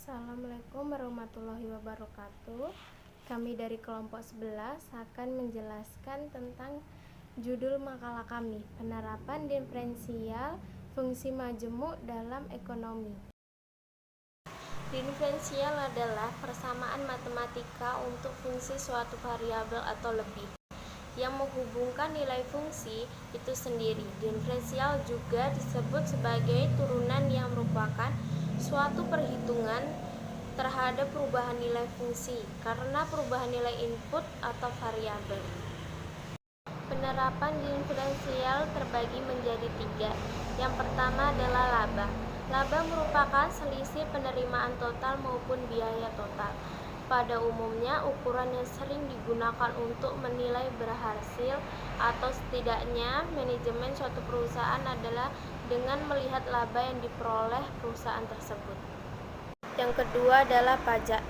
Assalamualaikum warahmatullahi wabarakatuh. Kami dari kelompok 11 akan menjelaskan tentang judul makalah kami, penerapan diferensial fungsi majemuk dalam ekonomi. Diferensial adalah persamaan matematika untuk fungsi suatu variabel atau lebih yang menghubungkan nilai fungsi itu sendiri. Diferensial juga disebut sebagai turunan yang merupakan suatu perhitungan terhadap perubahan nilai fungsi karena perubahan nilai input atau variabel. Penerapan diferensial terbagi menjadi 3. Yang pertama adalah laba. Laba merupakan selisih penerimaan total maupun biaya total. Pada umumnya, ukuran yang sering digunakan untuk menilai berhasil atau setidaknya manajemen suatu perusahaan adalah dengan melihat laba yang diperoleh perusahaan tersebut. Yang kedua adalah pajak.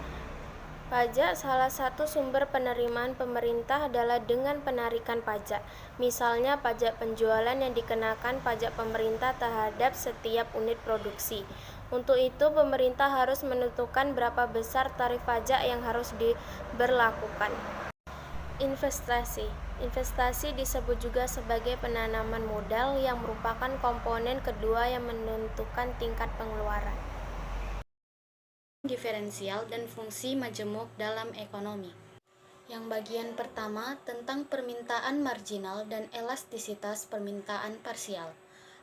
Pajak salah satu sumber penerimaan pemerintah adalah dengan penarikan pajak. Misalnya pajak penjualan yang dikenakan pajak pemerintah terhadap setiap unit produksi. Untuk itu pemerintah harus menentukan berapa besar tarif pajak yang harus diberlakukan. Investasi disebut juga sebagai penanaman modal yang merupakan komponen kedua yang menentukan tingkat pengeluaran. Diferensial dan fungsi majemuk dalam ekonomi. Yang bagian pertama tentang permintaan marginal dan elastisitas permintaan parsial.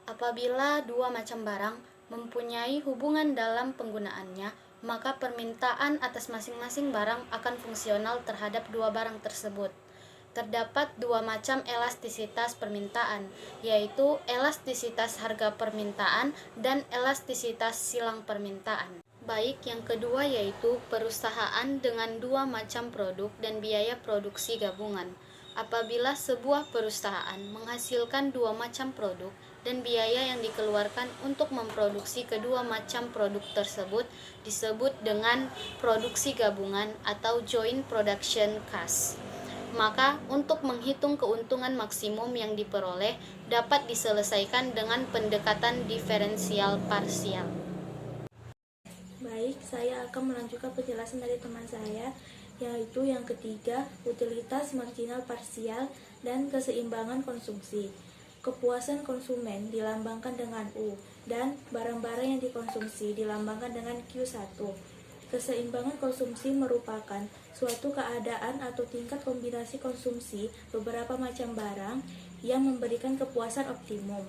Apabila dua macam barang mempunyai hubungan dalam penggunaannya, maka permintaan atas masing-masing barang akan fungsional terhadap dua barang tersebut. Terdapat dua macam elastisitas permintaan, yaitu elastisitas harga permintaan dan elastisitas silang permintaan. Baik yang kedua yaitu perusahaan dengan dua macam produk dan biaya produksi gabungan. Apabila sebuah perusahaan menghasilkan dua macam produk dan biaya yang dikeluarkan untuk memproduksi kedua macam produk tersebut disebut dengan produksi gabungan atau joint production cost. Maka untuk menghitung keuntungan maksimum yang diperoleh dapat diselesaikan dengan pendekatan diferensial parsial. Baik, saya akan melanjutkan penjelasan dari teman saya, yaitu yang ketiga, utilitas marginal parsial dan keseimbangan konsumsi. Kepuasan konsumen dilambangkan dengan U, dan barang-barang yang dikonsumsi dilambangkan dengan Q1. Keseimbangan konsumsi merupakan suatu keadaan atau tingkat kombinasi konsumsi beberapa macam barang yang memberikan kepuasan optimum.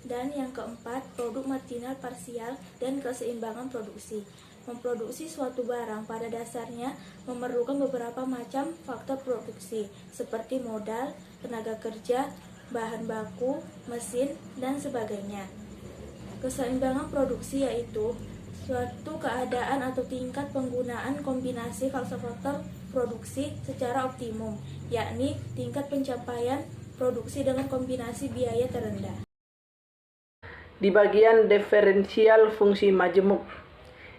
Dan yang keempat, produk marginal parsial dan keseimbangan produksi. Memproduksi suatu barang pada dasarnya memerlukan beberapa macam faktor produksi, seperti modal, tenaga kerja, bahan baku, mesin, dan sebagainya. Keseimbangan produksi yaitu suatu keadaan atau tingkat penggunaan kombinasi faktor-faktor produksi secara optimum, yakni tingkat pencapaian produksi dengan kombinasi biaya terendah. Di bagian diferensial fungsi majemuk.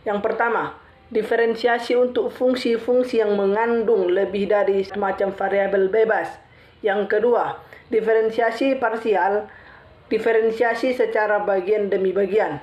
Yang pertama, diferensiasi untuk fungsi-fungsi yang mengandung lebih dari semacam variabel bebas. Yang kedua, diferensiasi parsial, diferensiasi secara bagian demi bagian.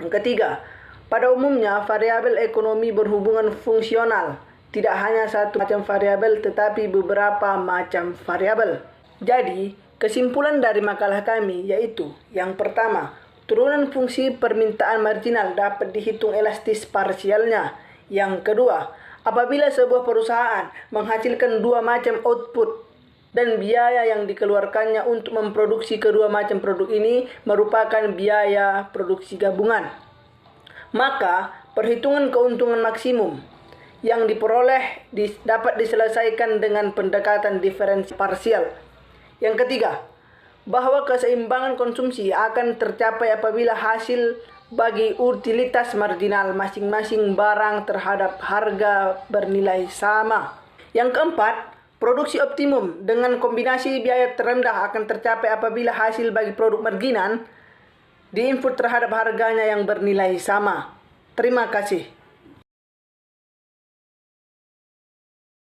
Yang ketiga, pada umumnya variabel ekonomi berhubungan fungsional, tidak hanya satu macam variabel tetapi beberapa macam variabel. Jadi, kesimpulan dari makalah kami yaitu yang pertama, turunan fungsi permintaan marginal dapat dihitung elastis parsialnya. Yang kedua, apabila sebuah perusahaan menghasilkan dua macam output dan biaya yang dikeluarkannya untuk memproduksi kedua macam produk ini merupakan biaya produksi gabungan, maka perhitungan keuntungan maksimum yang diperoleh dapat diselesaikan dengan pendekatan diferensial parsial. Yang ketiga, bahwa keseimbangan konsumsi akan tercapai apabila hasil bagi utilitas marginal masing-masing barang terhadap harga bernilai sama. Yang keempat, produksi optimum dengan kombinasi biaya terendah akan tercapai apabila hasil bagi produk marginan diinput terhadap harganya yang bernilai sama. Terima kasih.